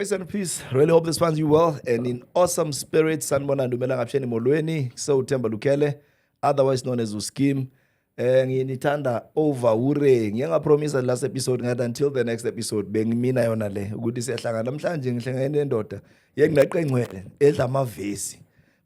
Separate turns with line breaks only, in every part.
Grace and peace. Really hope this finds you well and in awesome spirits. Sanibona Ndumela ngapsheni molweni. So Themba Lukele, otherwise known as Uskim. Nginithanda over ure. Ngiyangapromise last episode ngathi until the next episode bengimina yona le ukuthi siyahlangana namhlanje ngihlangene nendoda yenginaqe ngcwele edla amavesi.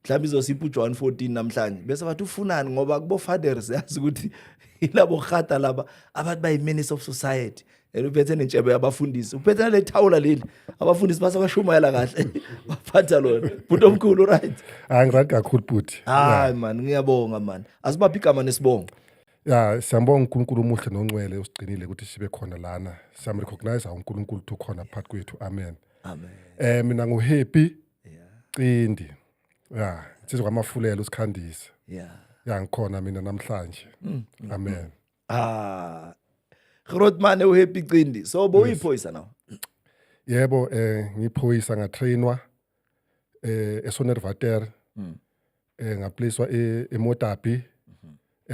Mhlawumbe izosipha uJohn 14 namhlanje. Bese bathi ufunani ngoba kubo fathers yazi ukuthi ilabo khata laba abathi bayi ministers of society. Uphethe nentshebe yabafundisi uphethe le thawula leli abafundisi basabashumayela kahle baphatha lona but omkhulu right
Angirathi kakhulu but
hayi man ngiyabonga man asibaphi igama nesibongo
siyambonga uNkulunkulu omuhle nongcwele usigcinile ukuthi sibe khona lana siyamrecognize uNkulunkulu ukhona phakathi kwethu amen mina nguhappy Cindi sizwe kwamafulelo usikhandisa ngikhona mina namhlanje amen
Grootman uhappy Cindi so boyiphoyisa now
yebo ngiphoyisa ngatrainwa eSonerwater ngapleaswa eMotapi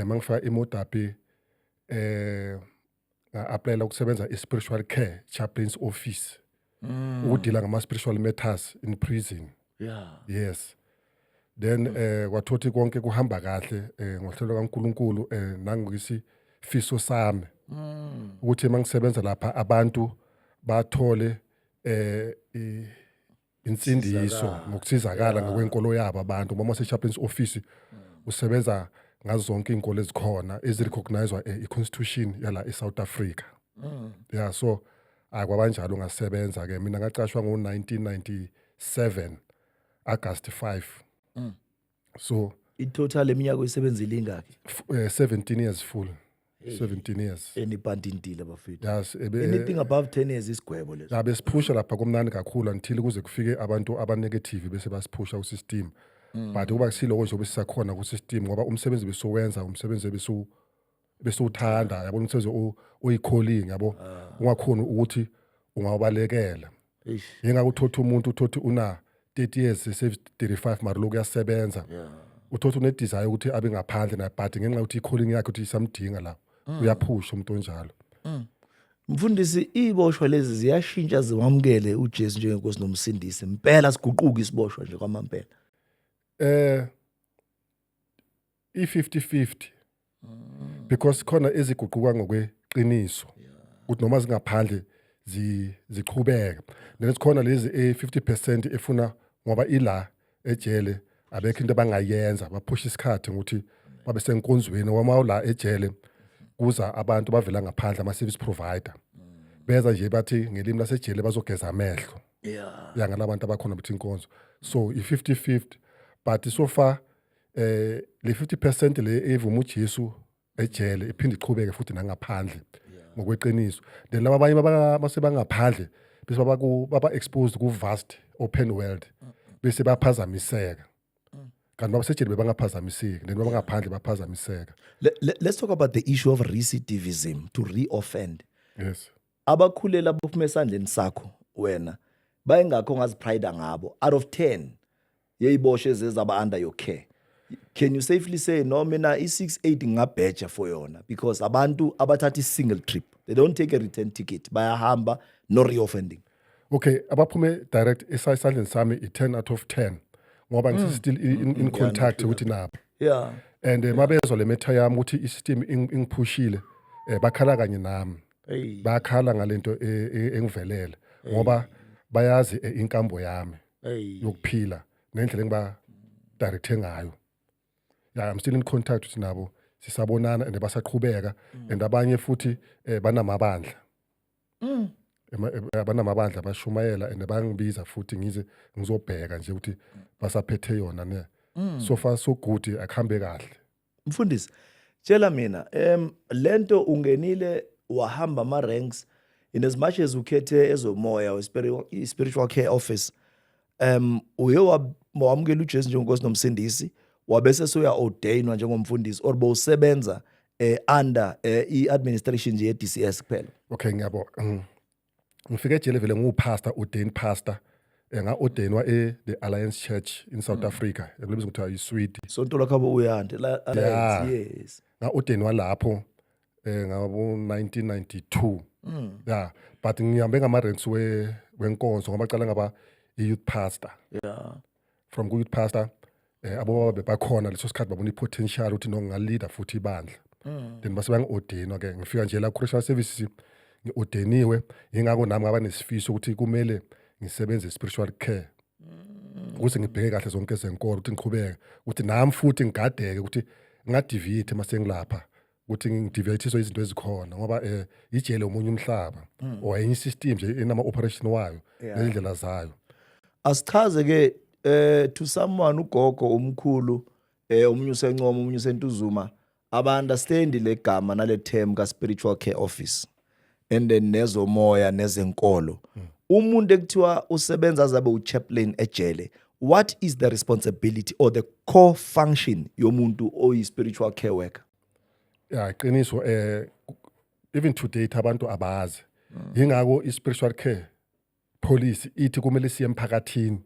mangifika eMotapi nga-applyela ukusebenza e-spiritual care chaplain's office ukudila ngama-spiritual matters in prison yes then kwathothi konke kuhamba kahle ngohlelo kaNkulunkulu nangisifiso sami ukuthi mangisebenza lapha abantu bathole insindiso ngokusizakala ngokwenkolo yabo abantu uma se-chaplain's office usebenza ngazo zonke inkolo ezikhona ezirecognizedwa i-constitution yala eSouth Africa so akwabanjalo ngasebenza ke mina ngaqashwa ngo-1997 August 5 so
itotal eminyaka oyisebenzile ingaki
17 years full 17 years
enibhandintile bafethu
yes
anything above 10 years isigwebo leso
besiphusha lapha komnani kakhulu until kuze kufike abantu abanegative bese basiphusha usystem but kuba kusiloko nje besisakhona kusystem ngoba umsebenzi besowenza umsebenzi besuthanda yabona umsebenzi oyicalling yabo ungakhona ukuthi ungabalekela yengakuthothi umuntu uthothi una 30 years 35 mara lokhu yasebenza uthothi une desire ukuthi abe ngaphandle na but ngenxa ukuthi icalling yakhe ukuthi isamdinga la uyaphusha umuntu onjalo
Mfundisi iboshwa lezi ziyashintsha ziwamukele uJesu njengenkosi nomsindisi impela siguquka isiboshwa nje kwamampela
i-50-50 because khona eziguquka ngokweqiniso ukuthi noma zingaphandle ziqhubeka then sikhona lezi 50% efuna ngoba ila ejele abekho into abangayenza baphusha isikhathi ukuthi babe senkonzweni wama la ejele kuza abantu bavela ngaphandle ama-service provider beza nje bathi ngelimi lasejele bazogeza amehlo ngalabantu abakhona bethi inkonzo so i-50-50 but so far le 50% le evuma uJesu ejele iphinde iqhubeke futhi nangaphandle ngokweqiniso then laba abanye basebangaphandle bese baba exposed ku vast open world bese baphazamiseka kanti babasejele bebangaphazamiseki then babangaphandle baphazamiseka.
Let's talk about the issue of recidivism to reoffend.
Yes.
Abakhulela bophuma esandleni sakho wena bayengakho ngazipride ngabo out of 10 yeyiboshe zezaba under your care. Can you safely say no mina i68 ngabheja for yona because abantu abathatha single trip they don't take a return ticket bayahamba no reoffending.
Okay abaphume direct esandleni sami i10 out of 10 ngoba ngisi still in contact with nabo and mabezwa le matter yami ukuthi isystem ingiphushile bakhala kanye nami bakhala ngalento engivelele ngoba bayazi inkambo yami yokuphila nendlela engiba directe ngayo I'm still in contact with nabo sisabonana and basaqhubeka and abanye futhi banamabandla banamabandla bashumayela and bangibiza futhi ngize ngizobheka nje ukuthi basaphethe yona ne so far so good akhambe kahle.
Mfundisi tshela mina lento ungenile wahamba ama ranks in as much as ukhethe ezomoya spiritual care office uye wamukela uJesu njengenkosi nomsindisi wabese soya ordainwa njengomfundisi or bowusebenza under i-administration nje ye-DCS kuphela.
Okay ngiyabo ngifike ejele vele ngupastor ordained pastor nga-ordainwa the Alliance Church in South Africa ekubizwa ukuthi ayiswidi
sonto lakhabo uyande la Alliance yes
nga-ordainwa lapho ngabo 1992 but ngihambe ngama ranks wenkonzo ngoba cala ngaba i-youth pastor. From ku-youth pastor abo bebakhona leso sikhathi babona i-potential ukuthi nongaleader futhi ibandla. Then base bangi-ordinwa ke ngifika nje la ku-Christian Services ngi-ordiniwe ingakho nami ngaba nesifiso ukuthi kumele ngisebenze spiritual care. Ukuze ngibheke kahle zonke ezenkolo ukuthi ngiqhubeke ukuthi nami futhi ngigadeke ukuthi ngingadivite mase ngilapha ukuthi ngidivitiswe izinto ezikhona ngoba ijele umunye umhlaba or enye system nje enama operation wayo nezindlela zayo.
Asichaze ke to someone ugogo umkhulu omunye usencoma omunye usentuzuma aba-understand le gama nale term ka spiritual care office and then nezomoya nezenkolo. Umuntu ekuthiwa usebenza azabe uchaplain ejele, what is the responsibility or the core function yomuntu oyi-spiritual care worker?
Yeah, iqiniso even today abantu abazi. Yingakho i-spiritual care policy ithi kumele siye emphakathini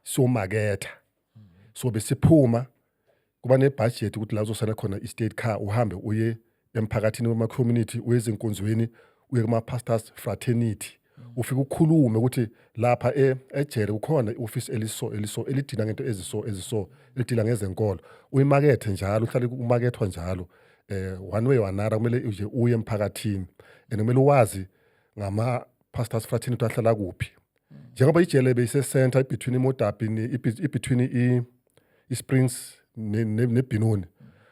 somaketha. So besiphuma kuba nebudget ukuthi la uzosala khona i-state car uhambe uye emphakathini wema community uyezinkonzweni uye kuma pastors fraternity ufike ukukhulume ukuthi lapha ejele ukhona i-office eliso elidina ngento eziso elidila ngezenkolo uyimakethe njalo uhlale umakethwa njalo one way or another kumele uje uye emphakathini and kumele uwazi ngama pastors fraternity ahlala kuphi njengoba ijele beyise center between iModapi between iSprings neBinoni.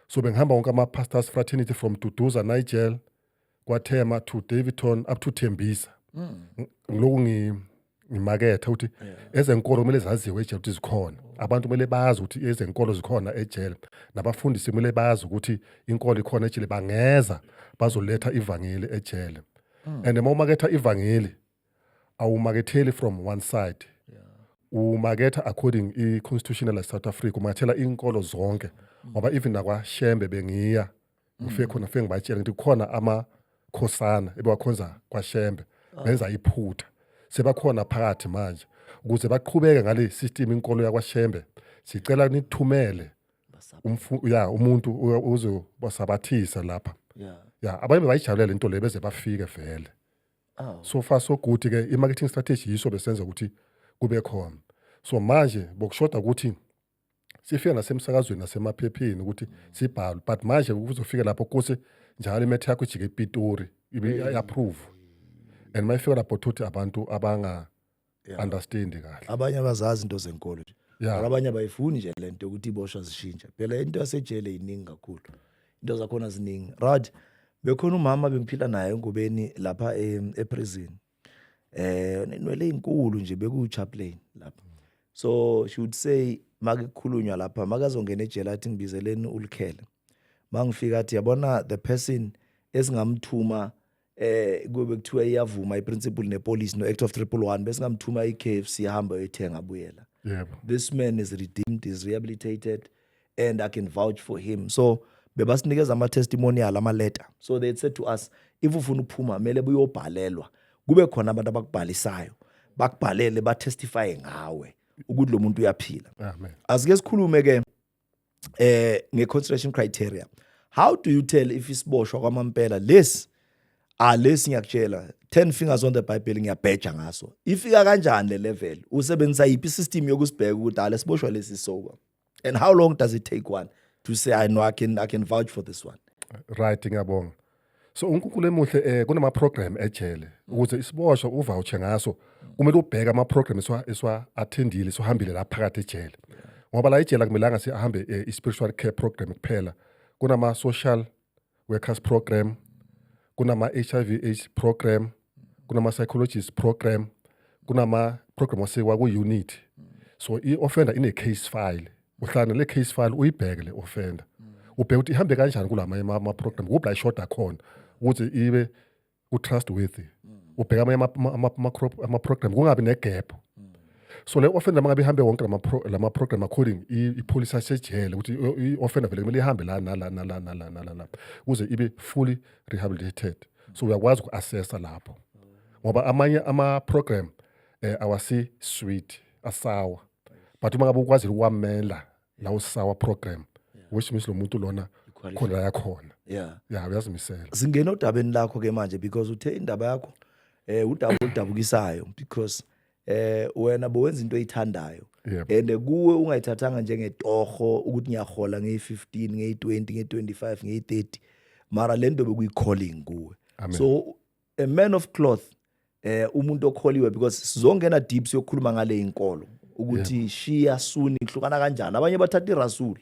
So bengihamba wonke ama pastors fraternity from Duduza Nigel kwaThema to Davidton up to Tembisa. Ngiloko ngimaketha ukuthi ezenkolo kumele zaziwe ejele ukuthi zikhona. Abantu kumele bazi ukuthi ezenkolo zikhona ejele. Nabafundisi kumele bazi ukuthi inkolo ikhona ejele bangeza bazoletha ivangeli ejele. And uma umaketha ivangeli awumaketheli from one side. Umaketha according i-constitutional South Africa umakethela inkolo zonke ngoba even nakwa Shembe bengiya ufike khona ufike ngibatshela ukuthi kukhona amakhosana ebewakhonza kwa Shembe benza iphutha sebakhona phakathi manje ukuze baqhubeke ngale system inkolo yakwa Shembe sicela nithumele umuntu uzobasabathisa lapha abanye bayijabulele into le beze bafike vele. So far so good ke i-marketing strategy yiso besenza ukuthi kube khona. So manje bokushoda ukuthi sifika nasemsakazweni nasemaphepheni ukuthi sibhalwe but manje kuzofika lapho kuse njalo imethe yakho ijike ePitori ibe approve and mayifika lapho thuthi abantu abanga understand kahle
abanye abazazi into zenkolo nje abanye abayifuni nje lento ukuthi iboshwa zishintshe phela into yasejele iningi kakhulu into zakhona ziningi right. Bekhona umama bengiphila naye engubeni lapha eprison nenwele inkulu nje bekuchaplain lapha. So she would say makukhulunywa lapha makazongena ejele athi ngibizeleni ulikhele mangifika athi yabona the person esingamthuma kube kuthiwa iyavuma iprinciple nepolice no act of 111 besingamthuma iKFC ihamba uyithenga abuyela. This man is redeemed, is rehabilitated and I can vouch for him. So bebasinikeza ama-testimonial ama-letter. So they said to us, if ufuna ukuphuma mele buyobhalelwa kube khona abantu abakubhalisayo bakubhalele batestify ngawe ukuthi lo muntu uyaphila.
Amen.
Asike sikhulume ke nge-consideration criteria. How do you tell if isiboshwa kwamampela lesi ngiyakutshela 10 fingers on the Bible ngiyabheja ngaso ifika kanjani le level usebenzisa yipi system yokusibheka ukuthi lesiboshwa lesi sober and how long does it take one to say I know I can vouch for this one?
Right, ngiyabonga. So uNkulunkulu emuhle kunama program ejele ukuze isiboshwa uvoucher ngaso kumele ubheka ama program eswa attendile sohambile la phakathi ejele ngoba la ejele akumelanga sihambe i-spiritual care program kuphela kunama social workers program kunama HIV/AIDS program kunama psychologist program kunama program wasekwa ku unit. So i-offender ine case file uhlana le case file uyibheke le offender ubheka ukuthi ihambe kanjani kulama ama program kuphi la short akhona ukuthi ibe utrustworthy ubheka ama program kungabi negap. So le offender mangabe ihambe wonke lama program according ipolice asejele ukuthi i-offender vele kumele ihambe la ukuze ibe fully rehabilitated. So uyakwazi uku-assessa lapho ngoba amanye ama program awasi sweet asawa but uma ngabe ukwazi ukwamela la usawa program which means lo muntu lona khona yakhona uyazimisela.
Singena odabeni lakho ke manje because uthe indaba yakho udabukisayo because wena bowenza into oyithandayo
Yep.
and kuwe ungayithathanga njengetoho ukuthi ngiyahola nge-15 nge-20 nge-25 nge-30 mara lento bekuyi-calling kuwe.
Amen.
So a man of cloth umuntu okholiwe because sizongena deep siyokhuluma ngale inkolo ukuthi Shia Sunni kuhlukana kanjani. Abanye bathatha iRasul.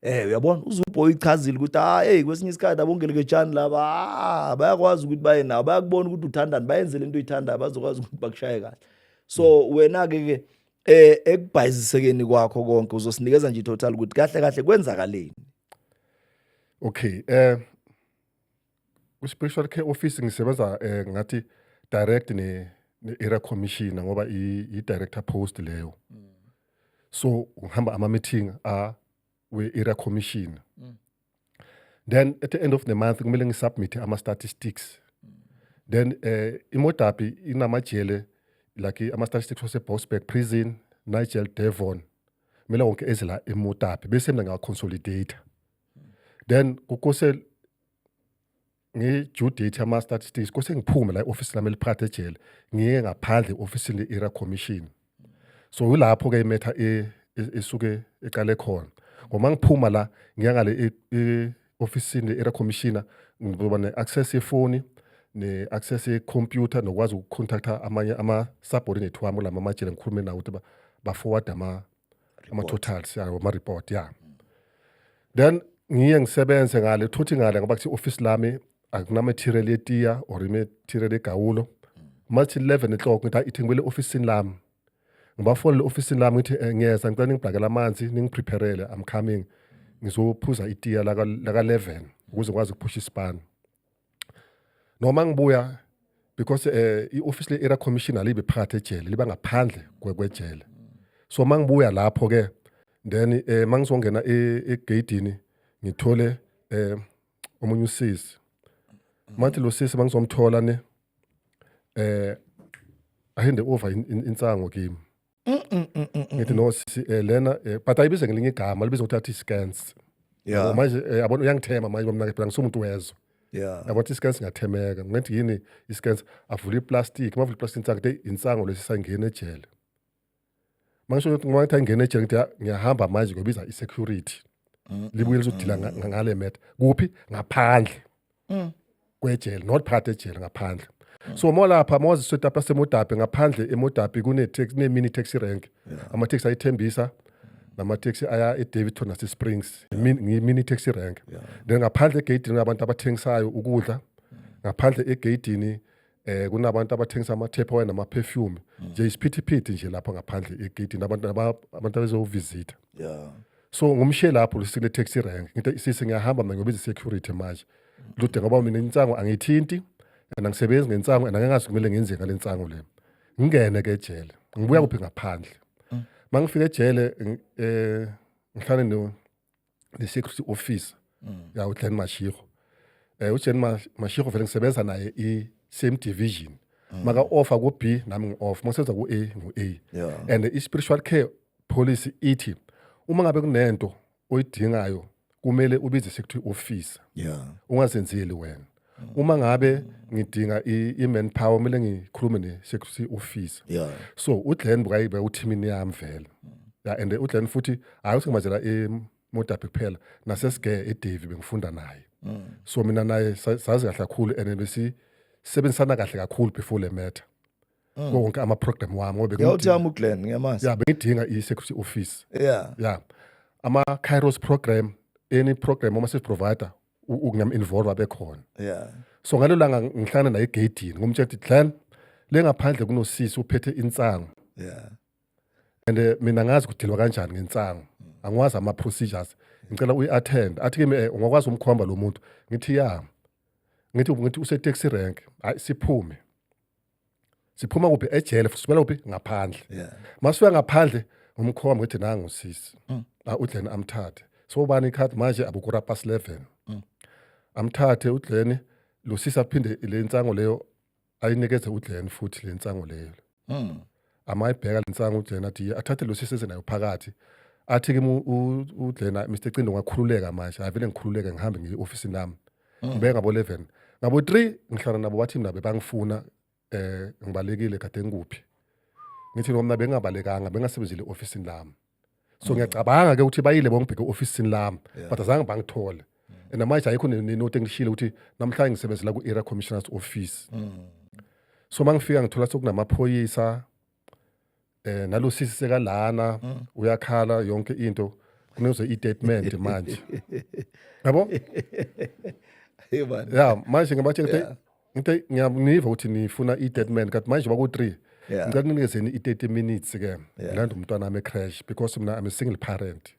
Uyabona uZuboy ichazile ukuthi hey kwesinye isikhathi abongeleke jani laba bayakwazi ukuthi baye nawo bayakubona ukuthi uthandani bayenze lento oyithandayo bazokwazi ukuthi bakushaye kahle. So wena ke ekubhayizisekeni kwakho konke uzosinikeza nje total ukuthi kahle kahle kwenzakaleni.
Okay, ku-spiritual care office ngisebenza ngathi direct ne-area commissioner ngoba i-director post leyo. So ngihamba ama-meeting we-area commissioner. Then at the end of the month kumele ngisubmit ama-statistics. Then iModapi inamajele like ama-statistics wase-Boksburg prison, Nigel Devon. Kumele wonke ezela eModapi bese mina ngiyaconsolidate. Then kukose nge-due date ama-statistics kose ngiphume la i-office lami eliphathe ejele ngiye ngaphandle i-office le-area commission. So yilapho-ke imetha esuke eqale khona. Ngoma ngiphuma la ngiya ngale i-office le-area commissioner ngizoba ne-access yefoni ne-access ye-computer nokwazi ukucontacta amanye ama-subordinate wami lama amajele ngikhulume nawo ukuthi ba-forward ama-totals ama-report ya. Then ngiye ngisebenze ngale thothi ngale ngoba kuthi office lami akunamaterial yetiya or imaterial egawulo. Mathi 11 o'clock ngithi ithi ngibele officeini lami. Ngibafonela officeini lami ngithi ngiyeza ngicela ningibhakela amanzi ningiprepare I'm coming ngizophuza itiya la 11 ukuze ngikwazi ukuphusha ispan. Noma ngibuya because i-office le-area commissioner libe phakathi ejele liba ngaphandle kwejele. So mangibuya lapho ke then mangizongena egateini ngithole omunye usisi. Mathi lo sisi mangizomthola ne ahinde over insango kimi. Ngithi no sisi lena but ayibize ngelinye igama libiza ukuthi scans.
Yeah.
Manje yabona uyangithema manje mina phela ngisumuntu wezo.
Yeah.
Yabona i-scans ngiyathemeka ngithi yini i-scans avula iplastic mavula iplastic insango lesisangena ejele. Mangisho ukuthi ngathi angena ejele ngithi ngiyahamba manje ngobiza i-security. Libuye lizodila ngale matter kuphi ngaphandle kwejele not phakathi ejele ngaphandle. So molapha mozi setapa seModapi ngaphandle eModapi kune mini taxi rank. Ama taxi ayithembisa nama taxi aya eDavidton naseSprings mini taxi rank. Then ngaphandle egate ngabantu abathengisayo ukudla. Ngaphandle egate kunabantu abathengisa ama-tape wine nama perfume. Nje isiphithiphithi nje lapha ngaphandle egate abantu abezovisita.
Yeah.
So ngumshiye lapho lusile taxi rank ngithi sisi ngiyahamba mina ngobiza security manje. Lude ngoba mina insango angithinti angisebenzi ngensango angangazi kumele ngenze ngale nsango le. Ngingene ke ejele. Ngibuya kuphi ngaphandle. Mangifika ejele ngihlane ne security officer. Ya uJen Mashiro. uJen Mashiro vele ngisebenza naye i-same division. Maka offer ku B nami ngi-off. Masenza ku A ngu-A.
Yeah.
And i-spiritual care policy ithi uma ngabe kunento oyidingayo kumele ubize security officer.
Yeah.
Ungazenzeli wena. Uma ngabe ngidinga i-manpower kumele ngikhulume ne-security officer.
Yeah.
So uGlenn bukayibe uthimini yami vele. Yeah, and uGlenn futhi ayuthi ngimazela eModapi kuphela nasesige eDavi bengifunda naye. So mina naye sazi kahle kakhulu and besebenzisana kahle kakhulu before le matter. Konke ama-program wami ngoba
Ngiyawuthama uGlenn ngiyamazi.
yeah bengidinga i-security office.
Yeah.
Yeah. Ama-Kairos program, any program ama-service provider ungam-involve bekhona.
Yeah.
So ngalo langa ngihlana naye egate ngumtshela ukuthi Glenn le ngaphandle kunosisi uphethe insango.
Yeah.
And mina ngazi kudilwa kanjani ngensango. Angikwazi ama-procedures. Ngicela uyi-attend. Athi kimi ungakwazi umkhomba lo muntu. Ngithi ya. Ngithi use-taxi rank. Hayi siphume. Siphuma kuphi ejele futhi sibela kuphi ngaphandle.
Yeah.
Masifika ngaphandle umkhomba ngithi nangu sisi. uGlenn amthathe. So bani ikhadi manje abukurapasi 11. Amthathe uGlenn lo sisi aphinde le nsango leyo ayinikeze uGlenn futhi le nsango leyo. Amayibheka le nsango uGlenn athi athathe lo sisi ezenayo phakathi. Athi kimi uGlenn Mr Cindo ngakhululeka manje avele ngikhululeke ngihambe ngiye office nami. Ngibeka ngabo 11. Ngabo 3 ngihlala nabo bathi mina bebangifuna ngibalekile kade ngikuphi ngithi noma bengabalekanga bengasebenzile officeini lami so ngiyacabanga ke ukuthi bayile bongibheke officeini lami but azange bangithole and manje ayikho nenote engishilo ukuthi namhlanje ngisebenzela ku area commissioner's office so mangifika ngithola sokunamaphoyisa nalo sisi sekalana uyakhala yonke into kunoze i-statement manje yabo yeah manje ngibathi ngithe ngiyaniva ukuthi nifuna i-statement kanti manje baku-3 ngicela ninikeze i-30 minutes ke ngilanda umntwana wami ecrash because mina I'm a single parent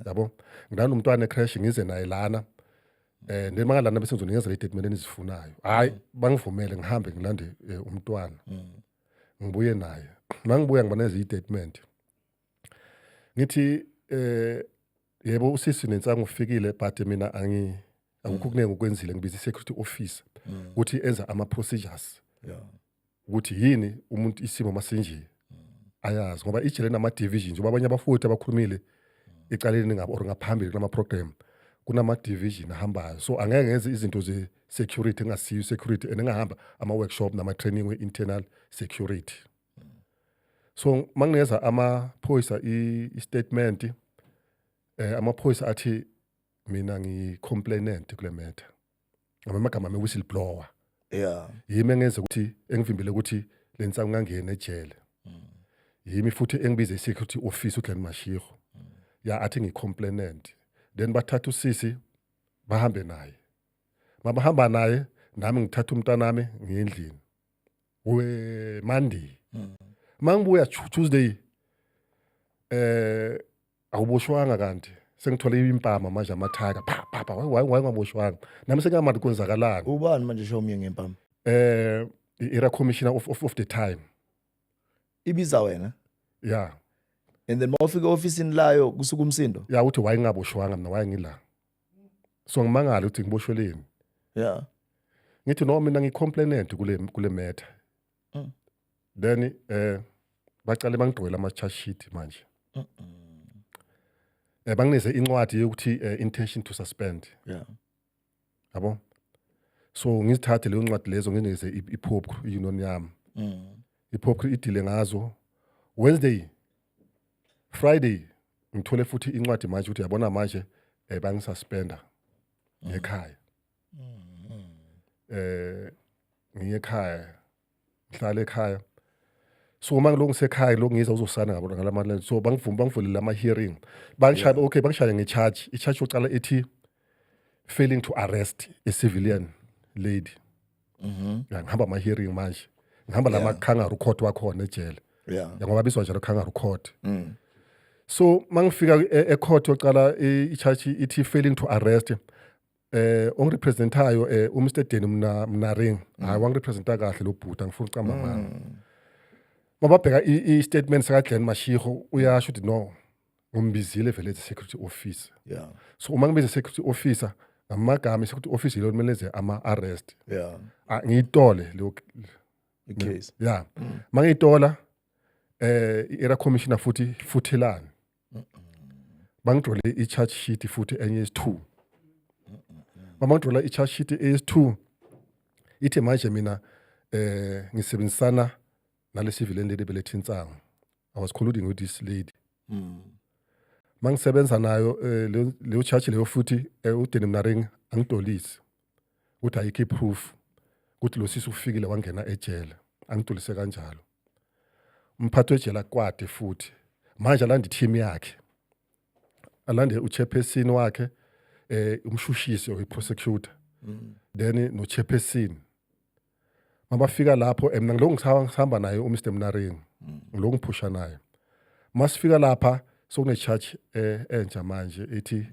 yabo ngilanda umntwana ecrash ngize naye lana then mangalana bese ngizonikezela i-statement enizifunayo hayi bangivumele ngihambe ngilande umntwana ngibuye naye mangibuya ngibaneze i-statement ngithi yebo usisi nensangu ufikile but mina akukho kunenge ukwenzile ngibiza i-security officer ukuthi enza ama-procedures ukuthi yini umuntu isimo masinje ayazi ngoba ijele nama-division njengoba abanye abafuthi abakhulumile ecaleni or ngaphambili kulama-program kunama-division ahambayo so angeke ngenze izinto ze-security engasiyo security and engahamba ama-workshop nama-training we-internal security so manginikeza amaphoyisa i-statement amaphoyisa athi mina ngi-complainant kule matter ngamagama ame-whistleblower yimi engenza ukuthi engivimbele ukuthi le nsangu ngangena ejele yimi futhi engibize i-security office uGlenn Mashego ya athi ngi-complainant then bathatha usisi bahambe naye mabahamba naye nami ngithatha umntwana nami ngendlini we Monday mangibuya Tuesday awuboshwanga kanti sengithole impama manje amathaka papa wayengaboshwanga nami sengamali kwenzakalani
ubani manje show me ngempama
era commissioner of the time
ibiza wena
yeah
and then mawufika officeini layo kusuka umsindo
ya uthi wayengaboshwanga mina wayengila so ngimangala ukuthi ngiboshweleni
yeah
ngithi no mina ngicomplainant kule matter then bacale bangigqwela ama-charge sheet manje bangineze incwadi yokuthi intention to suspend yabo so ngizithathe leyo ncwadi lezo ngineze iphopku i-union yami iphopku idile ngazo Wednesday Friday ngithole futhi incwadi manje ukuthi yabona manje bangisuspenda ngekhaya ngiyekhaya ngihlala ekhaya so uma ngiloko ngisekhaya lo ngiza uzosana ngabo ngalamandla so bangivulele ama hearing bangishaya okay bangishaya ngecharge i-charge yokucala ethi failing to arrest a civilian lady ngihamba ama hearing manje ngihamba lama kangaroo court wakhona ejele ngoba biswa njalo kangaroo court so mangifika e-court yokucala i-charge ithi failing to arrest ongirepresentayo uMr Deni Mnaring hayi wangirepresenta kahle lo bhuta ngifuna ucamba manje mababheka i-statement saka Glenn Mashego uyasho ukuthi no umbizile vele security officer so uma ngibiza security officer ngamagama security officer lo kumeleze ama-arrest ngiyitole lo
case
mangiyitola i-era commissioner futhelani bangidrole i-charge sheet futhi enye is2 bangidrola i-charge sheet is2 ithe manje mina ngisebenzisana nale civilian lady belethe insangu I was colluding with this lady mangisebenza nayo leyo charge leyo futhi uDeni Mnaring angidolisi uthi ayikho proof ukuthi lo sisi ufikile wangena ejele angidolise kanjalo umphathi wejele kwade futhi manje alanda i-team yakhe alande uchairperson wakhe umshushisi oyi-prosecutor then no-chairperson mabafika lapho mina ngiloko ngisahamba naye uMr Mnaring ngiloko ngiphusha naye masifika lapha sokune-charge entsha manje ethi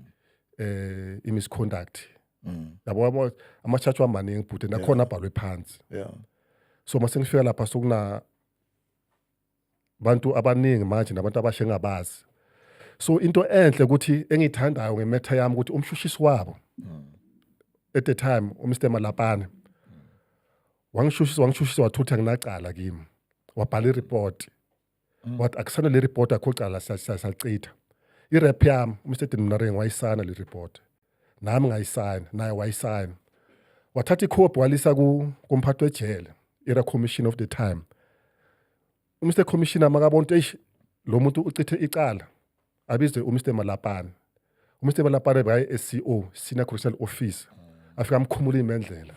i-misconduct yabo ama-charge wamaningi but nakhona abhalwe phansi so mase ngifika lapha sokuna bantu abaningi manje nabantu abasha engabazi so into enhle ukuthi engiyithandayo ngemetha yami ukuthi umshushisi wabo at the time uMr Malapane wangishushisa wathutha nginacala kimi wabhala i-report wathi akusana le report akho cala sacitha i-rep yami uMr Deni Mnaring wayisana le report nami ngayisana naye wayisana wathatha ikhophi walisa kumphathi wejele era commission of the time uMr Commissioner makabona ukuthi lo muntu ucithe icala abize uMr Malapane uMr Malapane baye SCO Senior Correctional Officer afika amkhumula imendlela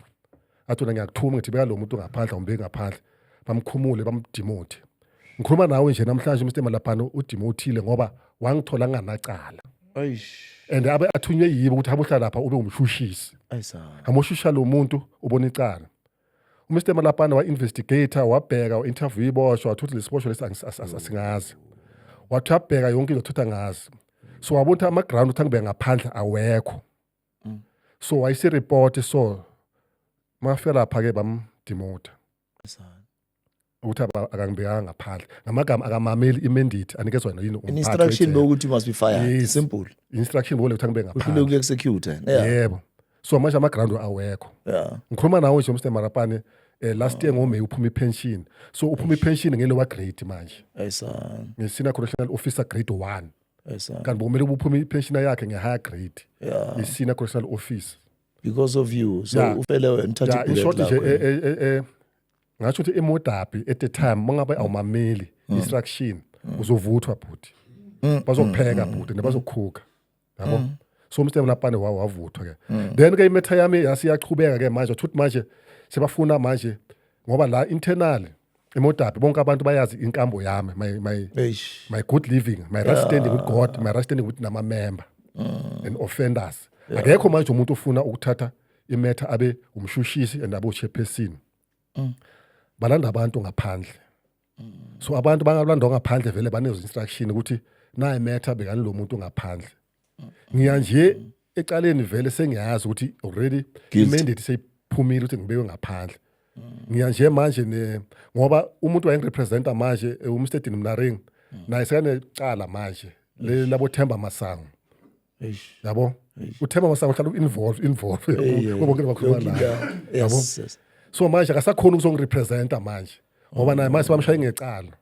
athi ngiyakuthuma ngithi beka lo muntu ngaphandle umbeki ngaphandle bamkhumule bamdemote ngikhuluma nawe nje namhlanje uMr Malapane udemotile ngoba wangithola nganacala and abe athunywe yibo ukuthi abuhla lapha ube umshushisi amoshusha lo muntu ubona icala uMr Malapane wa investigator wabheka wa interview iboshwa wathuthi lesiboshwa lesingazi wathi abheka yonke into thutha ngazi so wabona ama ground uthi angibeka ngaphandle awekho so wayise report so mafika lapha ke bamdemote ukuthi akangibekanga ngaphandle ngamagama akamameli imandate anikezwa yini
instruction bokuthi must be fired simple
instruction bole ukuthi angibeka ngaphandle
uhlule ku-execute
yebo so manje ama-ground awekho ngikhuluma nawe nje Mr Malapane last year ngoMay uphuma ipension so uphuma ipension ngelowa grade manje nge-Senior Correctional Officer grade 1 kanti bomele uphuma ipension yakhe nge-higher grade i-Senior Correctional Officer
because of you so ufele wena
in short nje ngasho ukuthi emodabi at the time mangabe awumameli instruction uzovuthwa bhuti bazokupheka bhuti nebazokukhuka yabo so Mr Malapane wavuthwa ke then ke imetha yami yasiyaqhubeka ke manje uthi manje sebafuna manje ngoba la internal emodabi bonke abantu bayazi inkambo yami my good living my right standing with God my right standing with nama member and offenders akekho manje umuntu ufuna ukuthatha imetha abe umshushisi and abo chairperson balanda abantu ngaphandle so abantu bangalandwa ngaphandle vele banezo instruction ukuthi naye imetha bekani lo muntu ngaphandle ngiya nje ecaleni vele sengiyazi ukuthi already imandate seyiphumile ukuthi ngibekwe ngaphandle ngiya nje manje ngoba umuntu wayengirepresenta manje uMr Dinimnaring naye sekanecala manje labo Themba Masango yabo uThemba Masango uhlala involve bonke bakhuluma la yabo so manje akasakhona ukuzongirepresenta manje ngoba naye manje bamshaya ngecala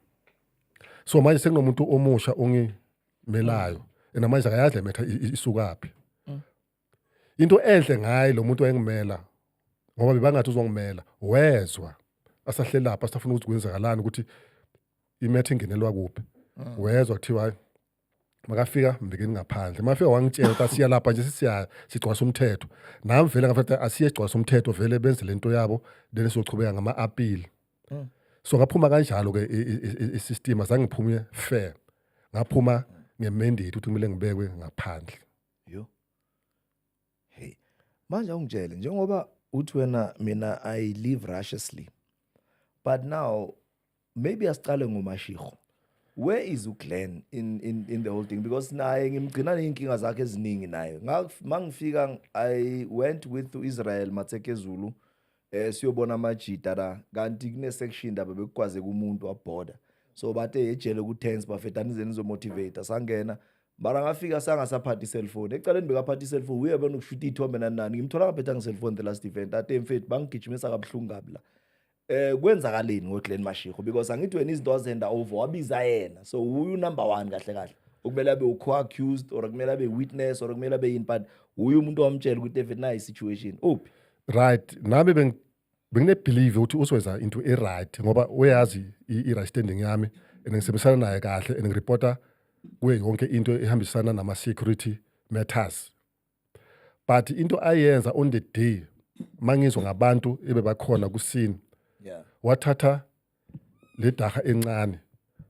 so manje sekunomuntu omusha ongimelayo namanje akayadla emetha isukaphi into enhle ngaye lo muntu wayengimela ngoba bebangathi uzongimela wezwa asahle lapha sifuna ukuthi kwenzakalani ukuthi imetha ingenelwa kuphi wezwa kuthiwa makafika mbekeni ngaphandle mafika wangitshela ukuthi siya lapha nje sicwasa umthetho nami vele ngafetha asiye icwasa umthetho vele benze lento yabo then sizochubeka ngama appeal so ngaphuma kanjalo ke isystem azangiphume fair ngaphuma ngemandate ukuthi kumele ngibekwe ngaphandle
yo hey manje ungitshele njengoba uthi wena mina I live righteously but now maybe asicale ngoMashego where is uGlenn in the whole thing because naye ngimgcina neinkinga zakhe eziningi naye mangifika I went with Israel Matseke Zulu siyobona amajita la kanti kune section daba bekukwaze kumuntu waborder so bathe ejele ku tense bafetani zeni zo motivate sangena mara ngafika sangasaphathi cellphone ecaleni bekaphathi cellphone uyabona ukushuta ithombe nani ngimthola ngaphetha nge-cellphone the last event ate mfethu bangigijimisa kabuhlungu kabi la kwenzakaleni ngoGlenn Mashego because angithi wena izinto wazenda over wabiza yena so uyu number 1 kahle kahle ukumele abe co-accused or kumele abe witness or kumele abe yini but uyu umuntu wamtshela ukuthi if na situation uphi
right nami bengine believe ukuthi uswenza into right ngoba uyazi i-right standing yami engisebenzisana naye kahle engireporta kuye yonke into ehambisana nama security matters but into ayenza on the day mangizwa ngabantu ebebakhona kusini wathatha le daha encane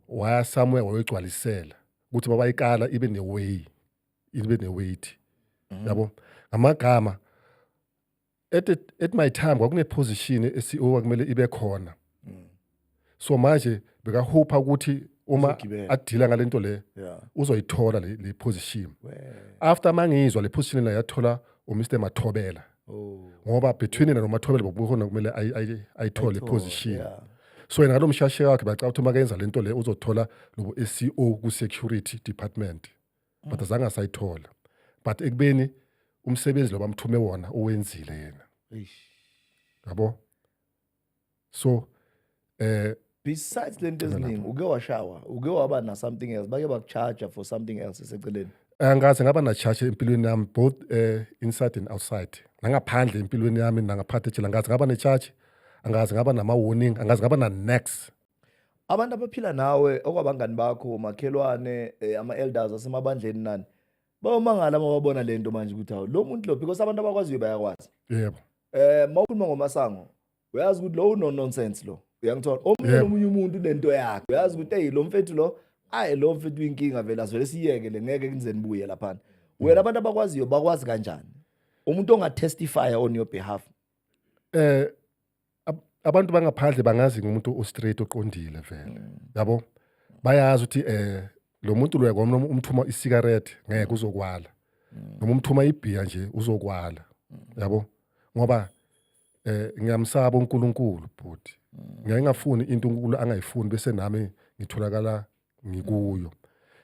waya somewhere wayegcwalisela ukuthi babayikala ibe weight yabo ngamagama at my time kwakune position eCEO kumele ibe khona so manje bekahopa ukuthi uma adila ngalento le uzoyithola le position after mangizwa le position la yathola uMr Mathobela ngoba between yena noMathobela bobukhona kumele ayithole position so yena ngalomshashe wakhe bacaba ukuthi makenza lento le uzothola lo SEO ku security department but azange sayithola but ekubeni umsebenzi lo bamthume wona owenzile yena yabo so
besides lento eziningi uke washawa uke waba na something else bake bakucharge for something else eseceleni
angaze ngaba na charge empilweni yami both inside and outside nangaphandle empilweni yami nangaphakathi ejele ngaze ngaba ne charge angazi ngaba nama-warning, angazi ngaba na-next.
Abantu abaphila nawe okwabangani bakho makhelwane ama-elders asemabandleni nani bawumangala uma babona lento manje ukuthi hawu lo muntu lo because abantu abakwaziyo bayakwazi.
Yebo.
Mawukhuluma ngoMasango uyazi ukuthi lo uno nonsense lo uyangithola omunye umuntu unento yakhe uyazi ukuthi hey lo mfethu lo lo mfethu uyinkinga vele asivele siyeke le ngeke kunzeni buye lapha. Wena abantu abakwaziyo bakwazi kanjani umuntu ongatestify on your behalf?
Abantu bangaphandle bangazi ngumuntu o-straight oqondile vele yabo, bayazi ukuthi lo muntu lo yakona umthuma isigarette ngeke uzokwala, noma umthuma ibhiya nje uzokwala yabo, ngoba ngiyamsaba uNkulunkulu bhuti, ngeke ngafuni into uNkulunkulu angayifuni bese nami ngitholakala ngikuyo.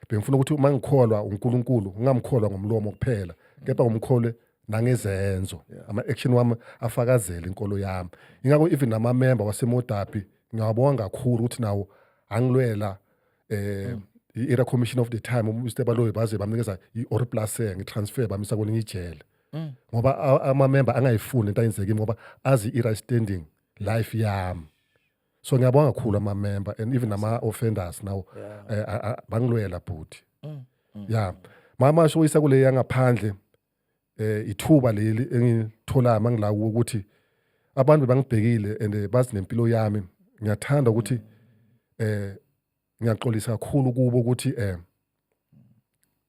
Bengifuna ukuthi uma ngikholwa uNkulunkulu ngingamkholwa ngomlomo kuphela kepha ngomkhole nangezenzo, ama-action wami afakazele inkolo yami. Ingakho even nama-member waseModapi ngiyabonga kakhulu ukuthi nawo angilwela i-Area Commission of the time uMr Baloyi baze bamnikeza i-Orplase ngitransfer bamisa kwelinye ijele ngoba ama-member angayifuni into ayenzeke ngoba azi i-right standing life yami. So ngiyabonga kakhulu ama-member and even nama-offenders nawo bangilwela bhuti. Mama shoyisa kule yangaphandle ithuba leli engithola mangila ukuthi abantu bangibhekile and bazi nempilo yami. Ngiyathanda ukuthi ngiyaxolisa kakhulu kubo ukuthi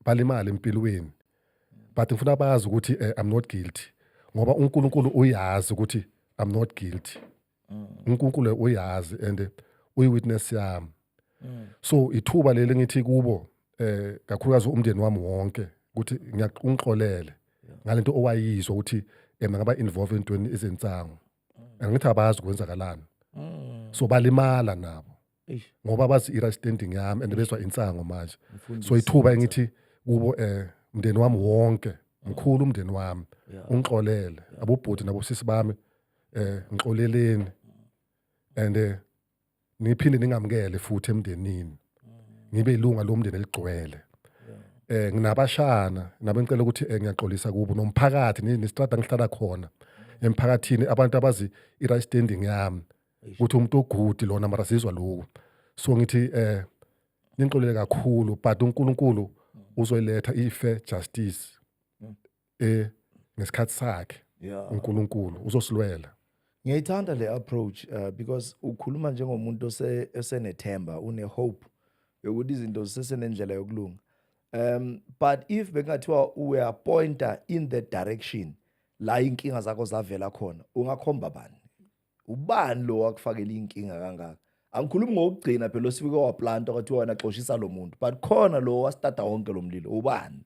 balimala empilweni, but ngifuna bazi ukuthi I'm not guilty ngoba uNkulunkulu uyazi ukuthi I'm not guilty. uNkulunkulu uyazi and uyi-witness yami. So ithuba leli ngithi kubo kakhulukazi umndeni wami wonke ukuthi ngiyaqonqolele ngalento owayizwa ukuthi ngaba involved entweni ezensango. Angithi abazi kwenzakalani. So balimala nabo ngoba bazi i-right standing yami and bezwa insango manje. So ithuba engithi kubo umndeni wami wonke, mkhulu umndeni wami, ungixolele abobhuti nabosisi bami, ngixoleleni and niphinde ningamukele futhi emndenini, ngibe ilunga lomndeni eligcwele. Nginabashana nabengicela ukuthi ngiyaxolisa kubo nomphakathi nestrada ngihlala khona emphakathini abantu abazi i-right standing yami ukuthi umuntu ogudi lona mara sizwa lokho. So ngithi ningixolele kakhulu but uNkulunkulu uzoyiletha i-fair justice ngesikhathi sakhe. uNkulunkulu uzosilwela.
Ngiyayithanda le approach because ukhuluma njengomuntu osenethemba, une hope yokuthi izinto zisesenendlela yokulunga. But if bengathiwa uya pointer in that direction la inkinga zakho zavela khona, ungakhomba bani? Ubani lo wakufakela inkinga kangaka? Angikhulumi ngokugcina phela osifike waplanta ukuthi wena xoshisa lo muntu, but khona lo wastarta wonke lo mlilo, ubani?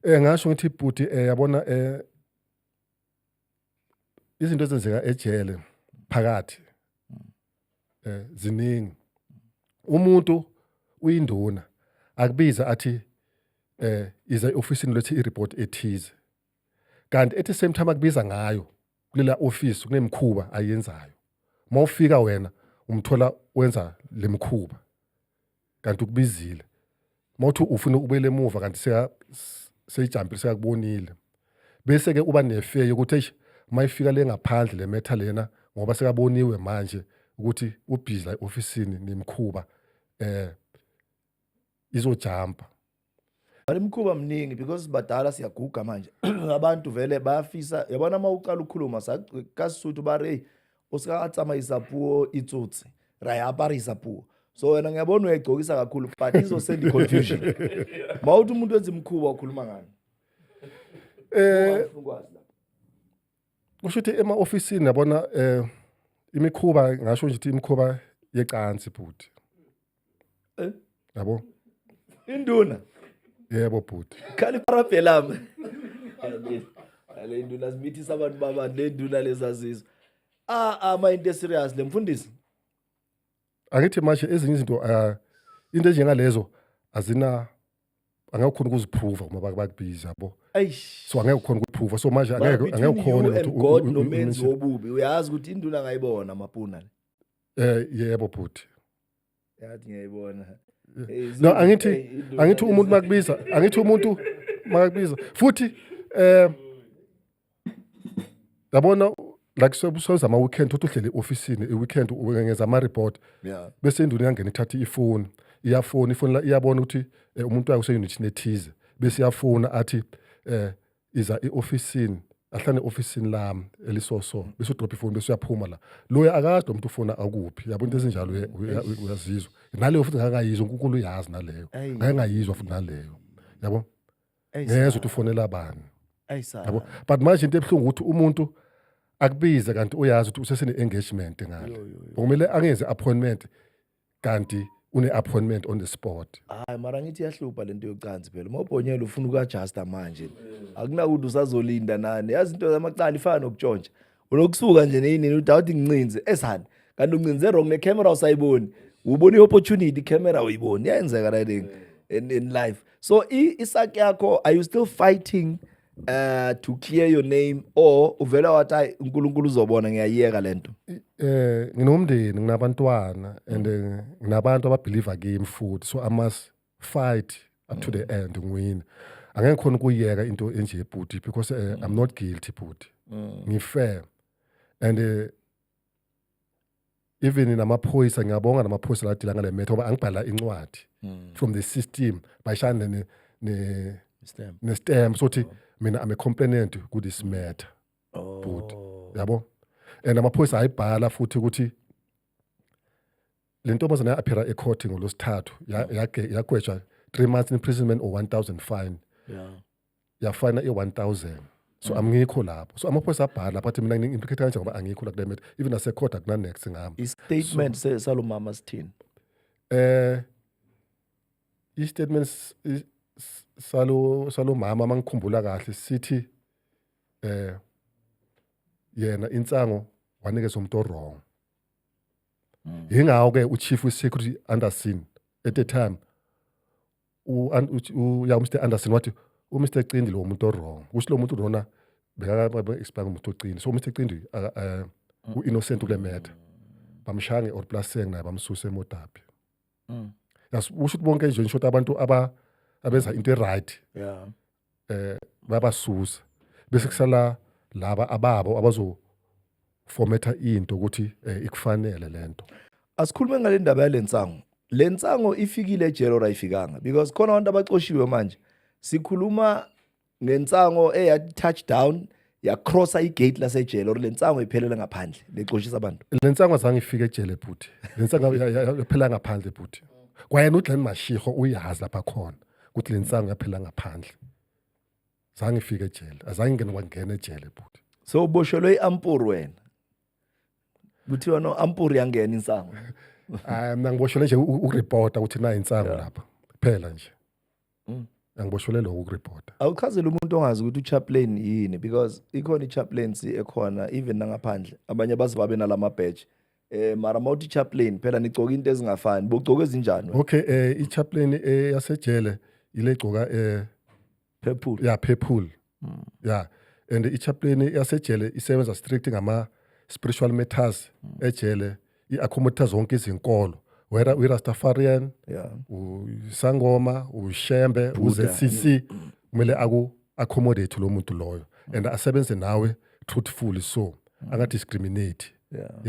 Ngasho ngithi bhuti yabona izinto ezenzeka ejele phakathi ziningi. Umuntu uyinduna akubiza athi iza ofisini lethi i-report ethize, kanti at the same time akubiza ngayo kulela office kunemkhuba ayenzayo. Mawufika wena umthola wenza lemkhuba kanti ukubizile, mawuthi ufuna ubele emuva kanti seyijumpile sekubonile, bese ke uba nefear yokuthi mayifika le ngaphandle le matter lena ngoba sekaboniwe manje ukuthi ubhizi la ofisini nemkhuba izojumpa.
Alimkhuba mningi because badala siyaguga manje. Abantu vele bayafisa, yabona uma uqala ukukhuluma kasisuthu bare usikatsama isapuo itsotsi ra yapara isapuo. So wena ngiyabona uyayigcokisa kakhulu but izosend confusion. Mawuthi umuntu wenza imkhuba ukhuluma ngani?
Kusho ukuthi ema-ofisini yabona imikhuba, ngasho nje ukuthi imikhuba yecansi bhuti. Yabo?
Induna?
Yebo bhuti.
Khali paraphelama. Ale induna zimithisa abantu baba le nduna lezazizwe. Ama into serious lemfundisi.
Angithi manje ezinye izinto into enjengalezo angeke khona ukuziprova uma bakubiza yabo. So angeke khona ukuprova, so manje angeke khona
ukuthi God nomenzi wobubi uyazi ukuthi induna ngayibona amapuna.
Yebo bhuti.
Yathi ngiyayibona.
No angithi umuntu makubiza, angithi umuntu makakubiza futhi yabona like soza ama-weekend uthi uhleli ofisini i-weekend ngenza ama-report
Yeah.
bese induna iyangena ithatha ifoni ifoni la iyabona ukuthi umuntu wayo useyunithini ethize bese iyafona athi iza i-ofisini ahlane e-ofisini lami elisoso bese udrop ifoni bese uyaphuma la loya akade umuntu ufona akuphi yabo into ezinjalo uyazizwa naleyo futhi ngakayizwa uNkulunkulu uyazi naleyo ngayengayizwa futhi naleyo yabo ngezwe ukuthi ufonela bani yabo but manje into ebhlungu ukuthi umuntu akubize kanti uyazi ukuthi usesene engagement ngale kumele angenze appointment kanti une appointment on the spot
hayi mara ngithi yahlupha lento yocansi phela mawubhonyela ufuna ukuadjusta manje akunakuthi usazolinda nani yazi into zamacala ifana nokutshontsha ulokusuka nje neyini uthi awuthi ngincinze esani kanti uncinze wrong necamera usayiboni ubona iopportunity camera uyiboni iyenzeka that thing in life so isaki yakho are you still fighting to clear your name or uvela wathi uNkulunkulu uzobona ngiyayiyeka lento
nginomndeni nginabantwana and nginabantu ababelieve kimi futhi so I must fight up to the end ngwini angeke khona ukuyeka into enje ebhuti because I'm not guilty bhuti ngifair and even namaphoyisa ngiyabonga namaphoyisa ladila ngale metho ngoba angibhala incwadi from the system bayishana ne stamp sothi mina I'm a complainant ku this matter bhuti yabo and amaphoyisa ayibhala futhi ukuthi le ntombazana appear ecourt ngolosithathu yagwetshwa 3 months imprisonment or 1,000 fine yafina i-1,000 so angikho lapho so amaphoyisa abhala but mina ngi-implicate kanje ngoba angikho la kule matter even ase court akuna next ngami
i-statement salomama sithini
i-statements salo mama mangikhumbula kahle sithi yena insango wanikeza umuntu wrong ingawo ke uchief we-security Anderson at the time Mr Anderson wathi uMr Cindi lo muntu wrong kusho lo muntu lona bekaka-expire umuntu ocindi so uMr Cindi u-innocent kule matter bamshange or plaseng naye bamsuse emodabi usho ukuthi bonke nje ngisho abantu abenza into right babasusa bese kusala laba ababo abazofometa into ukuthi ikufanele lento
asikhulume ngale ndaba yalensango ifikile ejele or ayifikanga because khona abantu abacoshiwe manje sikhuluma ngensango touchdown yacrossa igate lasejele or lensango iphelele ngaphandle lecoshisa abantu
lensango azange ifike ejele bhuti lensango yaphela ngaphandle bhuti kwayena uDlani Mashiho uyazi lapha khona ukuthi lensango yaphela ngaphandle zange ifike ejele azange ngene ejele bhuti
so uboshelwe iampuru wena kuthiwa no ampuru yangena insango
mina ngiboshelwe nje ureporta ukuthi na insango lapha phela nje angiboshelwe lo ukureporta
awuchazela umuntu ongazi ukuthi uchaplain yini because ikhona ichaplaincy ekhona even nangaphandle abanye bazibabe nalama badge mara mawuthi chaplain phela nigcoka into ezingafani bogcoka ezinjani
okay ichaplain yasejele ile gcoka
purple
purple yeah and ichaplain yasejele isebenza strict ngama spiritual matters ejele iaccommoda zonke izinkolo whether uRastafarian uSangoma uShembe uZCC kumele accommodate lo muntu loyo and asebenze nawe truthfully so anga discriminate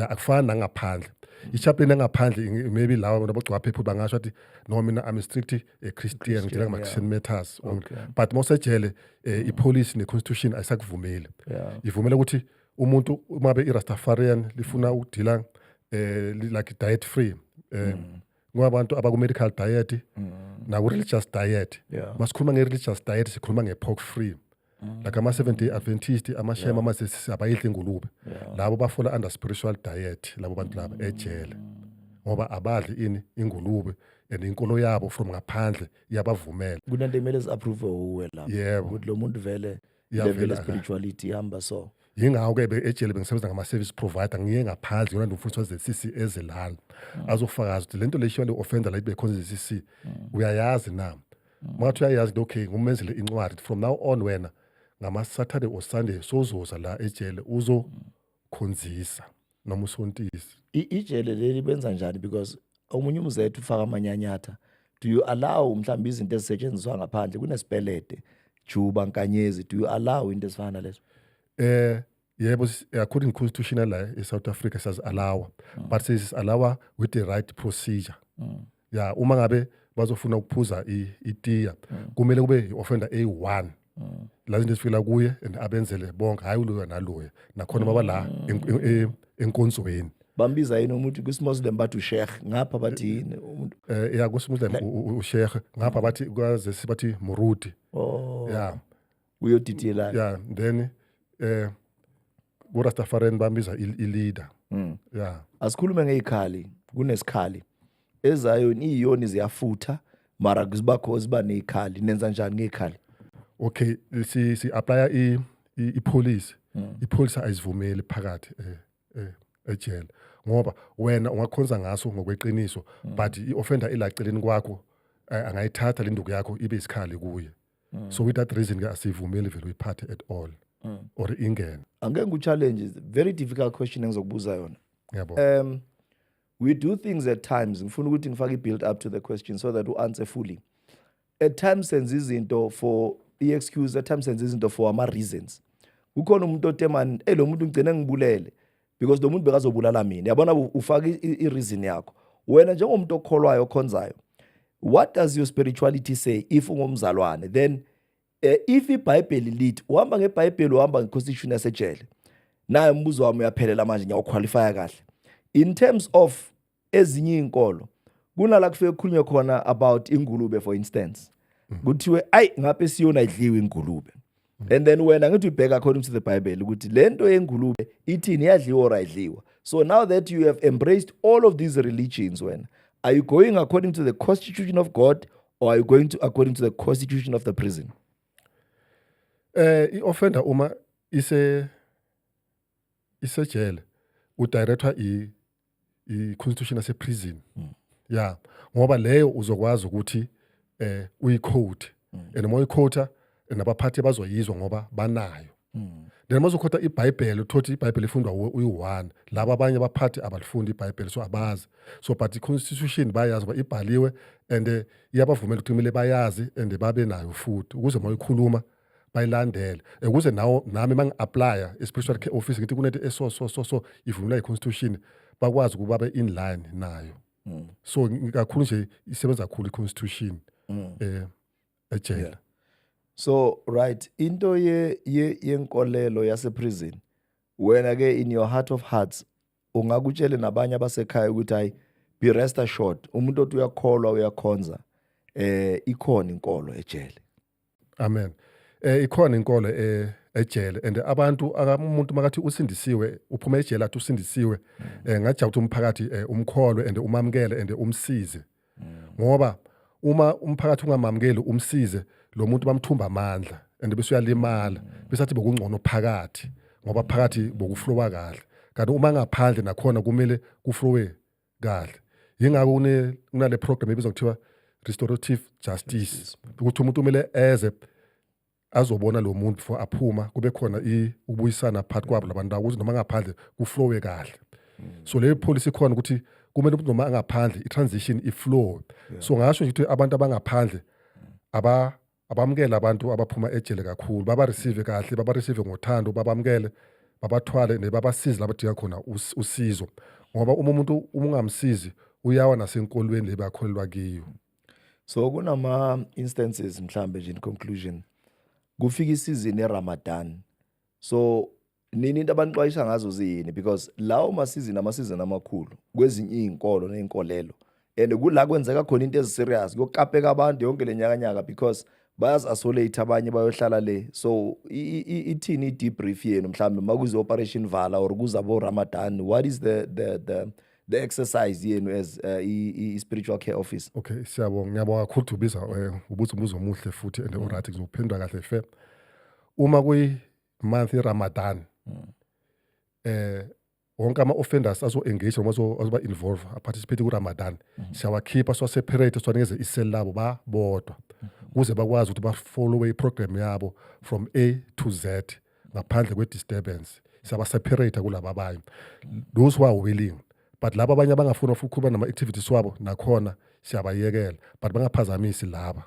akufana nangaphandle ichaplain engaphandle maybe lawa abantu abagcoka purple bangasho ukuthi no mina I'm strict Christian ngidela ngama Christian matters but mosejele ipolice neconstitution ayisakuvumeli ivumela ukuthi umuntu uma be iRastafarian lifuna ukudila like diet free ngoba abantu abaku medical diet na ku religious diet masikhuluma nge religious diet sikhuluma nge pork free like ama 70 Adventist ama Shema ama abayidla ingulube labo bafola under spiritual diet labo bantu laba ejele ngoba abadli ingulube and inkolo yabo from ngaphandle iyabavumela
kunanto emele approve uwe lapho ukuthi lo muntu vele level spirituality ihamba so
yingawo ke ejele bengisebenza ngama service provider ngiye ngaphandle yona ndimfundiswa zeCC ezelala azofakaza ukuthi lento leshiya le offender la ibe khona zeCC uyayazi na mathi uyayazi okay ngumenzele incwadi from now on wena ngama Saturday or Sunday sozoza la ejele uzokhonzisa noma usontisi
ijele leli benza njani because omunye umzethu ufaka amanyanyatha do you allow mhlawumbe izinto ezisetshenziswa ngaphandle kunesipelede juba nkanyezi do you allow into ezifana lezo
yebo according to constitutional la eSouth Africa says allow but says allow with the right procedure ya uma ngabe bazofuna ukuphuza itiya kumele kube offender A1 la zinto esifika kuye and abenzele bonke hayi uloyo naloyo nakhona baba la enkonzweni
bambiza yini umuntu kwismuslim bathi usheikh ngapha bathi yini umuntu
ya kusmuslim usheikh ngapha bathi kwaze sibathi murudi ya
uyodidiyela
ya then Rastafarian bambiza i-leader ya
asikhulume ngeikhali kunesikhali ezayo iyoni ziyafutha mara kuzibakho ziba nezikhali nenza njani ngeikhali
okay si apply ipolice ipolice ayizivumeli phakathi ejele ngoba wena ungakhonza ngaso ngokweqiniso but i-offender elaceleni kwakho angayithatha lenduku yakho ibe isikhali kuye so with that reason ke asivumeli vele uyiphathe at all or ingene
angeke ngu-challenge very difficult question engizokubuza yona
yabo
we do things at times ngifuna ukuthi ngifake i-build up to the question so that u-answer fully at times senze izinto for i-excuse at times senze izinto for ama-reasons kukhona umuntu otemani lo muntu ngigcine ngibulele because lo muntu bekazobulala mina yabona ufake i-reason yakho wena njengomuntu okholwayo okhonzayo what does your spirituality say if ungumzalwane then if iBhayibheli lithi uhamba ngeBhayibheli uhamba ngeconstitution yasejele naye umbuzo wami uyaphelela manje ngiyaqualify kahle in terms of ezinye inkolo kunala kufike kukhulunywe khona about ingulube for instance kuthiwe ngapha siyona idliwe ingulube and then wena ngithi ubheka according to the Bible ukuthi lento yengulube ithini yadliwa or ayidliwa so now that you have embraced all of these religions wena are you going according to the constitution of God or are you going to according to the constitution of the prison
i-offender uma isejele udirector i-constitution yase prison ya ngoba leyo uzokwazi ukuthi uyiquote and uma uyiquota nabaphathi bazoyizwa ngoba banayo then mazokhotha iBhayibheli uthothi iBhayibheli ifundwa uyi-1 laba abanye abaphathi abalifundi iBhayibheli so abazi so but i-constitution bayazi ngoba ibhaliwe and iyabavumela ukuthi kumele bayazi and babe nayo futhi ukuze mayikhuluma bayilandele ukuze nawo nami mangi-applya e-spiritual care office ngithi kunento so ivumela i-constitution bakwazi ukuba babe in line nayo so kakhulu nje isebenza kakhulu i-constitution ejele
so right into yenkolelo yase prison wena ke in your heart of hearts ungakutshele nabanye abasekhaya ukuthi hayi be rest assured umuntu othi uyakholwa uyakhonza ikhona inkolo ejele
amen ikhona inkolo ejele and abantu umuntu makathi usindisiwe uphuma ejele athi usindisiwe ngathi ukuthi umphakathi umkholwe and umamkele and umsize ngoba uma umphakathi ungamamkeli umsize lo muntu bamthumba amandla and bese uyalimala bese athi bokungcono phakathi ngoba phakathi bokuflowa kahle kanti uma ngaphandle nakhona kumele kuflowe kahle yingakho kunale program ebizwa kuthiwa restorative justice ukuthi umuntu kumele eze azobona lo muntu before aphuma kube khona ukubuyisana phakathi kwabo labantu ukuthi noma ngaphandle kuflowe kahle so le policy khona ukuthi kumele umuntu noma ngaphandle i-transition iflow so ngasho nje ukuthi abantu abangaphandle abamukela abantu abaphuma ejele kakhulu baba receive kahle baba receive ngothando babamukele babathwale nebabasize labadinga khona usizo ngoba uma umuntu ungamsizi uyawa nasenkolweni lebakholelwa kiyo
so kunama instances mhlambe nje in conclusion kufika isizini eRamadan so nini into abanixwayisa ngazo zini because lawo amasizini amakhulu kwezinye izinkolo nezinkolelo and kula kwenzeka khona into eziserious kuyokapeka abantu yonke lenyakanyaka because bayaz isolate abanye bayohlala le so ithini debrief yenu mhlambe makuze operation vala or kuzabo Ramadan what is the exercise yenu as spiritual care office
okay ngiyabonga kakhulu ubiza ubuthi umbuzo omuhle futhi and orathi ngizophendula kahle fe uma kuyi month Ramadan wonke ama-offenders azo-engage noma azoba-involve aparticipate ku-Ramadan siyawakhipha siwa-separate siwanikeze iseli labo babodwa ukuze bakwazi ukuthi bafollowe iprogram yabo from A to Z ngaphandle kwe-disturbance siyaba-separate kulaba abanye those who are willing but laba abanye abangafuna ukukhuluma nama-activities wabo nakhona siyabayekela but bangaphazamisi laba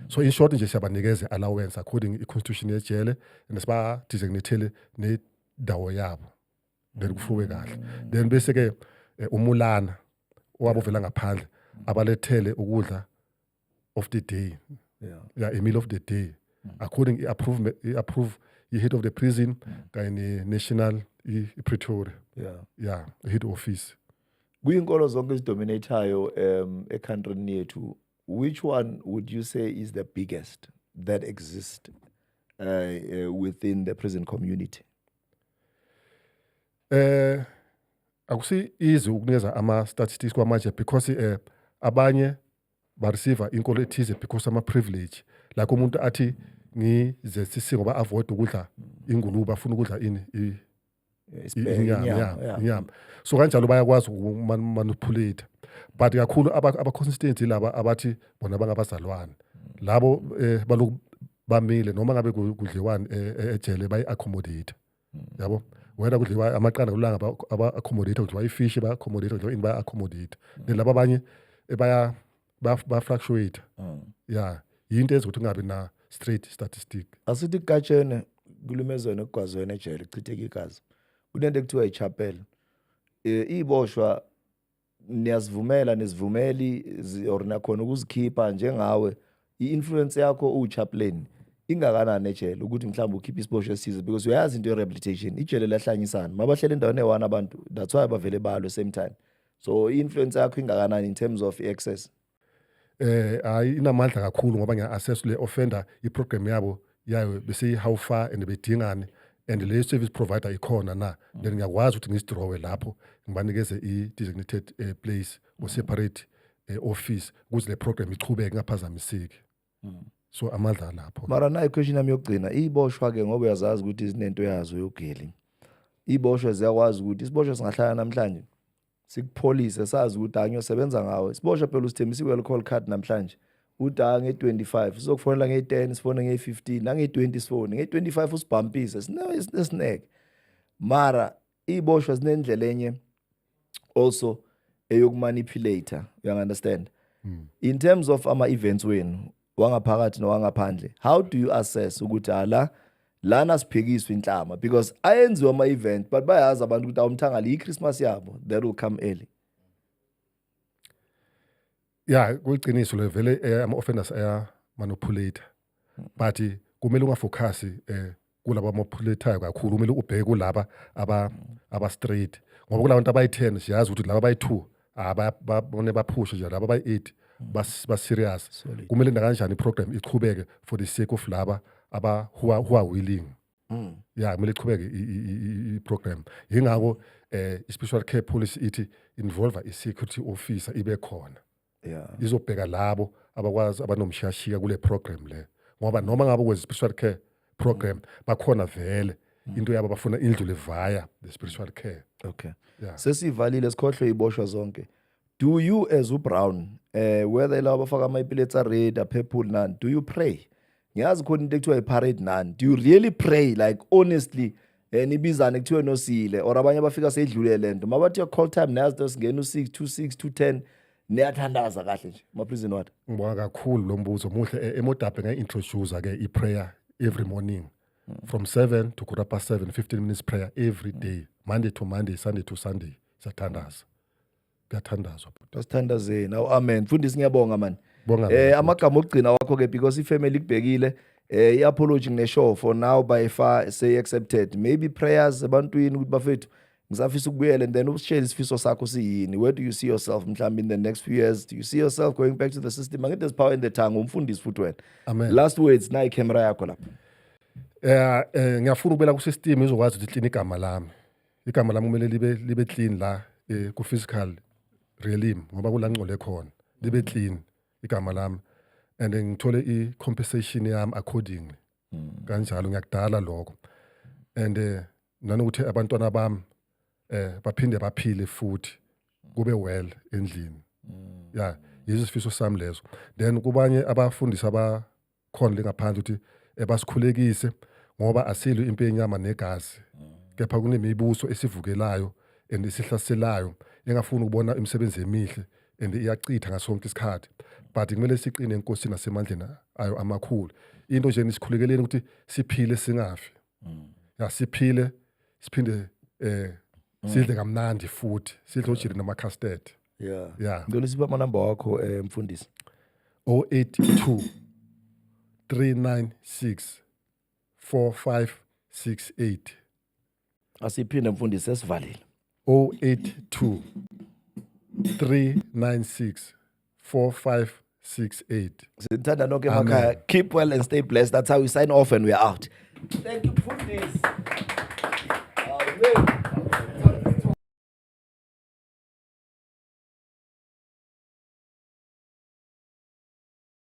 so in short nje siyabanikeze allowance according i-constitution yejele and siba-designatele dawo yabo then kufuwe kahle then bese ke umulana owabovela ngaphandle abalethele ukudla of the day a meal of the day according approve i-head of the prison kanye national Pretoria head office.
Kwinkolo zonke ezidominatayo ecountryni yethu, which one would you say is the biggest that exists within the prison community?
Akusi easy ukunikeza ama-statistics kwamanje because abanye ba-receive inkolo ethize because ama-privilege like umuntu athi ngize sisingo ba-avoid ukudla ingulube afuna ukudla inyama so kanjalo bayakwazi ukumanipulate but kakhulu aba-consistency laba abathi bona bangabazalwane labo baloku bamile noma ngabe kudliwani ejele bayi-accommodate yabo wena kudliwa amaqanda kulanga aba-accommodate kudliwa ifishi ba-accommodate kudliwa ini baya-accommodate then laba abanye baya-fluctuate yinto eyenza ukuthi ungabi na straight statistic.
Asithi Katshene kulumezweni okugwazweni ejele chitheka igazi kunento ekuthiwa ichapel iboshwa niyazivumela nezivumeli or nakhona ukuzikhipha njengawe i-influence yakho uchaplain ingakanani ejele ukuthi mhlawumbe ukhiphe isiboshwa esize because uyazi into ye-rehabilitation ijele lahlanyisana mabahlele endaweni eyi-1 abantu that's why bavele balwe same time so i-influence yakho ingakanani in terms of access?
Hayi inamandla kakhulu ngoba ngiya-assess le offender iprogram yayo bese how far and bedingane and le service provider ikhona na then ngiyakwazi ukuthi ngisidrowe lapho ngibanikeze i-designated place or separate office ukuze le program ichubeke ngaphazamiseki so amandla lapho.
Mara na i-question yami yokugcina iboshwa-ke ngoba uyazazi ukuthi zinento yazo yogeli iboshwa ziyakwazi ukuthi isiboshwa singahlala namhlanje sikupholise sazi ukuthi angiyosebenza ngawe isiboshwa phela usithembisa i-well-call card namhlanje uthi nge-25 sizokufonela nge-10 sifone nge-15 nange-20 sifone nge-25 usibhampise sinesineke mara iboshwa zinendlela enye also eyokumanipulate you understand in terms of ama-events wenu wangaphakathi nowangaphandle how do you assess ukuthi lana siphekiswa inhlama because ayenziwa ama-event but bayazi abantu ukuthi awumthangala i-Christmas yabo that will come early?
Kuyiqiniso le vele ama-offenders aya-manipulate but kumele ungafocus kulaba manipulatayo kakhulu kumele ubheke kulaba aba-straight ngoba kulabantu abayi-10 siyazi ukuthi laba abayi-2 babone baphushe nje laba abayi-8 ba-serious kumele nakanjani i-program ichubeke for the sake of laba who are willing kumele ichubeke i-program yingakho i-special care policy ithi involve i-security officer ibe khona izobheka labo abakwazi abanomshiyashiya kule program le ngoba noma ngabe kwenza special care program bakhona vele into yabo bafuna indlu via the spiritual care.
Okay sesivalile sikhohlwe iboshwa zonke. Do you as uBrown whether laba bafaka ama-epiletsa red purple none do you pray? Ngiyazi khona into ekuthiwa i-parade none. Do you really pray like honestly nibizane kuthiwe nosile or abanye bafika seyidlule lento mabathi call time nayazi into singena u6 26 210 niyathandaza kahle nje ma-prison water?
Ngibonga kakhulu lo mbuzo muhle emodabe ngayi-introduce-ke i-prayer every morning from 7 to 7:15 15 minutes prayer every day Monday to Monday Sunday to Sunday siyathandaza kuyathandazwa
sithandazeni amen mfundisi ngiyabonga mani amagama okugcina wakho-ke because ifamily kubhekile i-apology ngine-show for now by far say accepted maybe prayers ebantwini ukuthi bafethu ngisafisa ukubuyela and then usishele isifiso sakho siyini where do you see yourself mhlawumbe in the next few years do you see yourself going back to the system angithi there's power in the tongue umfundisi futhi wena
amen
last words na i-camera yakho lapha
ngiyafuna ukubela ku-system izokwazi ukuthi clean igama lami kumele libe clean la ku-physical realm ngoba kulangcole khona libe clean igama lami and ngithole i-compensation yami accordingly kanjalo ngiyakudala lokho and nanokuthi abantwana bami baphinde baphile futhi kube well endlini yizo isifiso sami lezo then kubanye abafundisi abakhona lengaphandle ukuthi basikhulekise ngoba asilo impi yenyama negazi kepha kunemibuso esivukelayo and esihlaselayo engafuni ukubona imisebenzi emihle and iyachitha ngasonke isikhathi but kumele siqine enkosini nasemandleni ayo amakhulu into nje nisikhulekeleni ukuthi siphile singafi siphile siphinde sidle kamnandi futhi sidle ojiri nama-custard.
Yeah.
Yeah.
Ngicela sipha amanamba wakho mfundisi.
082 396 4568.
Asiphinde mfundisi sesivalile.
082 396 4568.
Sithanda nonke emakhaya. Keep well and stay blessed. That's how we sign off and we're out. Thank you mfundisi. Amen.